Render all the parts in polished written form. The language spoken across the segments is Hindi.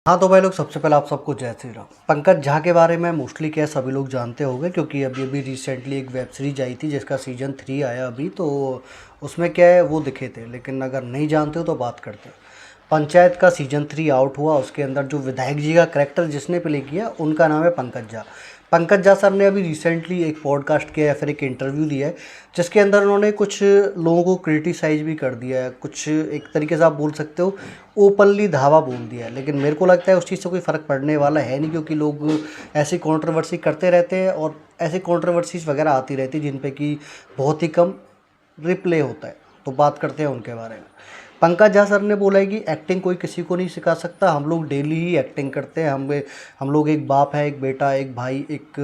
हाँ तो भाई लोग, सबसे पहले आप सबको जय श्री राम। पंकज झा के बारे में मोस्टली क्या सभी लोग जानते होंगे, क्योंकि अभी अभी रिसेंटली एक वेब सीरीज आई थी जिसका सीजन 3 आया अभी, तो उसमें क्या है वो दिखे थे। लेकिन अगर नहीं जानते हो तो बात करते हैं। पंचायत का सीजन 3 आउट हुआ, उसके अंदर जो विधायक जी का करेक्टर जिसने प्ले किया उनका नाम है पंकज झा। पंकज झा सर ने अभी रिसेंटली एक पॉडकास्ट किया है, फिर एक इंटरव्यू दिया है, जिसके अंदर उन्होंने कुछ लोगों को क्रिटिसाइज भी कर दिया है। कुछ एक तरीके से आप बोल सकते हो ओपनली धावा बोल दिया है। लेकिन मेरे को लगता है उस चीज़ से कोई फ़र्क पड़ने वाला है नहीं, क्योंकि लोग ऐसी कंट्रोवर्सी करते रहते हैं और ऐसी कंट्रोवर्सीज वगैरह आती रहती है जिन पे कि बहुत ही कम रिप्ले होता है। तो बात करते हैं उनके बारे में। पंकज झा सर ने बोला है कि एक्टिंग कोई किसी को नहीं सिखा सकता, हम लोग डेली ही एक्टिंग करते हैं। हम लोग एक बाप है, एक बेटा, एक भाई, एक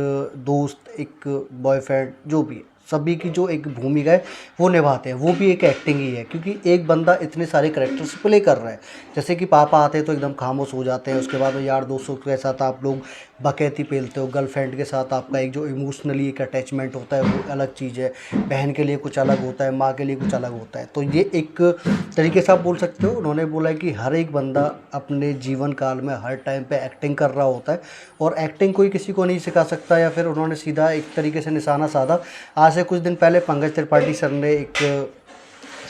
दोस्त, एक बॉयफ्रेंड, जो भी है, सभी की जो एक भूमिका है वो निभाते हैं। वो भी एक एक्टिंग ही है, क्योंकि एक बंदा इतने सारे करेक्टर्स प्ले कर रहा है। जैसे कि पापा आते हैं तो एकदम खामोश हो जाते हैं, उसके बाद यार दोस्तों के साथ आप लोग बकैती पेलते हो, गर्लफ्रेंड के साथ आपका एक जो इमोशनली एक अटैचमेंट होता है वो अलग चीज़ है, बहन के लिए कुछ अलग होता है, माँ के लिए कुछ अलग होता है। तो ये एक तरीके से आप बोल सकते हो। उन्होंने बोला है कि हर एक बंदा अपने जीवन काल में हर टाइम पे एक्टिंग कर रहा होता है, और एक्टिंग कोई किसी को नहीं सिखा सकता। या फिर उन्होंने सीधा एक तरीके से निशाना साधा। आज से कुछ दिन पहले पंकज त्रिपाठी सर ने एक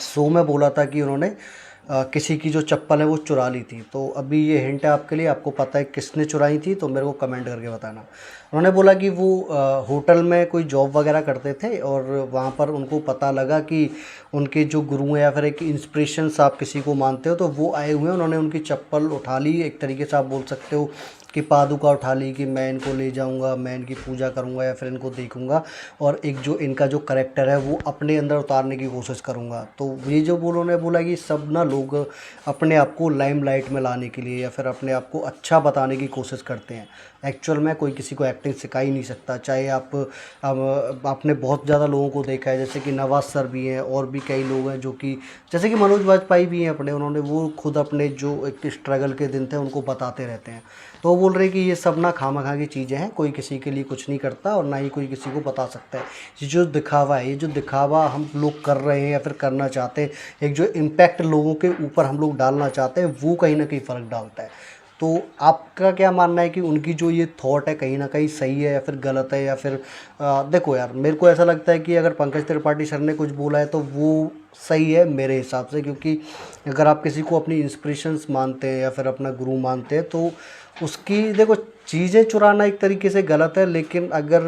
शो में बोला था कि उन्होंने किसी की जो चप्पल है वो चुरा ली थी। तो अभी ये हिंट है आपके लिए, आपको पता है किसने चुराई थी तो मेरे को कमेंट करके बताना। उन्होंने बोला कि वो होटल में कोई जॉब वगैरह करते थे, और वहाँ पर उनको पता लगा कि उनके जो गुरु हैं या फिर एक इंस्पिरेशंस आप किसी को मानते हो तो वो आए हुए हैं। उन्होंने उनकी चप्पल उठा ली, एक तरीके से आप बोल सकते हो कि पादुका उठा ली, कि मैं इनको ले जाऊंगा, मैं इनकी पूजा करूंगा या फिर इनको देखूंगा, और एक जो इनका जो करेक्टर है वो अपने अंदर उतारने की कोशिश करूंगा। तो ये जो उन्होंने बोला कि सब ना लोग अपने आप को लाइमलाइट में लाने के लिए या फिर अपने आप को अच्छा बताने की कोशिश करते हैं। एक्चुअल में कोई किसी को एक्टिंग सिखा ही नहीं सकता। चाहे आपने बहुत ज़्यादा लोगों को देखा है, जैसे कि नवाज सर भी हैं, और भी कई लोग हैं जो कि जैसे कि मनोज वाजपेयी भी हैं अपने, उन्होंने वो खुद अपने जो एक स्ट्रगल के दिन थे उनको बताते रहते हैं। तो वो बोल रहे हैं कि ये सब ना खामखा की चीज़ें हैं, कोई किसी के लिए कुछ नहीं करता और ना ही कोई किसी को बता सकता है। ये जो दिखावा है, ये जो दिखावा हम लोग कर रहे हैं या फिर करना चाहते हैं, एक जो इम्पैक्ट लोगों के ऊपर हम लोग डालना चाहते हैं, वो कहीं ना कहीं फ़र्क डालता है। तो आपका क्या मानना है कि उनकी जो ये थॉट है कहीं ना कहीं सही है या फिर गलत है? या फिर देखो यार, मेरे को ऐसा लगता है कि अगर पंकज त्रिपाठी सर ने कुछ बोला है तो वो सही है मेरे हिसाब से। क्योंकि अगर आप किसी को अपनी इंस्पिरेशंस मानते हैं या फिर अपना गुरु मानते हैं तो उसकी देखो, चीज़ें चुराना एक तरीके से गलत है, लेकिन अगर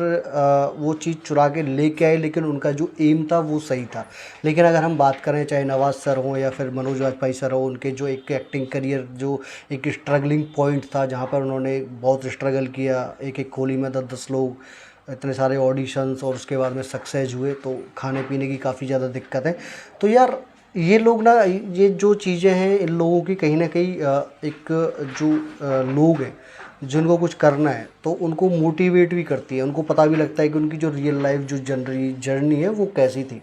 वो चीज़ चुरा के लेके आए लेकिन उनका जो एम था वो सही था। लेकिन अगर हम बात करें चाहे नवाज सर हों या फिर मनोज वाजपेयी सर हो, उनके जो एक एक्टिंग करियर जो एक स्ट्रगलिंग पॉइंट था जहाँ पर उन्होंने बहुत स्ट्रगल किया, एक एक खोली में 10-10 लोग, इतने सारे ऑडिशंस, और उसके बाद में सक्सेस हुए, तो खाने पीने की काफ़ी ज़्यादा दिक्कत है। तो यार ये लोग ना, ये जो चीज़ें हैं इन लोगों की कहीं ना कहीं एक जो लोग हैं जिनको कुछ करना है तो उनको मोटिवेट भी करती है। उनको पता भी लगता है कि उनकी जो रियल लाइफ जो जर्नी है वो कैसी थी।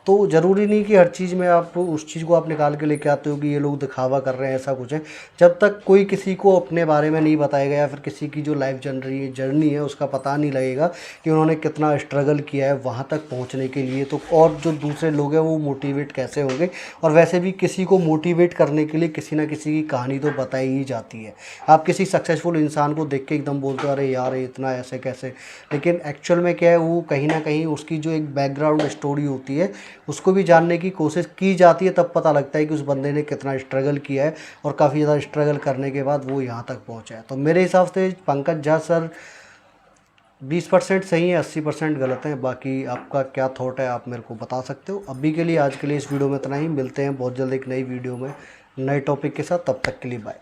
तो ज़रूरी नहीं कि हर चीज़ में आप उस चीज़ को आप निकाल के लेके आते हो कि ये लोग दिखावा कर रहे हैं, ऐसा कुछ है। जब तक कोई किसी को अपने बारे में नहीं बताएगा या फिर किसी की जो लाइफ जर्नी है उसका पता नहीं लगेगा कि उन्होंने कितना स्ट्रगल किया है वहाँ तक पहुँचने के लिए, तो और जो दूसरे लोग हैं वो मोटिवेट कैसे होंगे? और वैसे भी किसी को मोटिवेट करने के लिए किसी ना किसी की कहानी तो बताई ही जाती है। आप किसी सक्सेसफुल इंसान को देख के एकदम बोलते हो अरे यार ये इतना ऐसे कैसे, लेकिन एक्चुअल में क्या है, वो कहीं ना कहीं उसकी जो एक बैकग्राउंड स्टोरी होती है उसको भी जानने की कोशिश की जाती है। तब पता लगता है कि उस बंदे ने कितना स्ट्रगल किया है, और काफ़ी ज़्यादा स्ट्रगल करने के बाद वो यहाँ तक पहुँचा है। तो मेरे हिसाब से पंकज झा सर 20% सही है, 80% गलत है। बाकी आपका क्या थॉट है आप मेरे को बता सकते हो। अभी के लिए, आज के लिए इस वीडियो में इतना ही। मिलते हैं बहुत जल्द एक नई वीडियो में नए टॉपिक के साथ। तब तक के लिए बाय।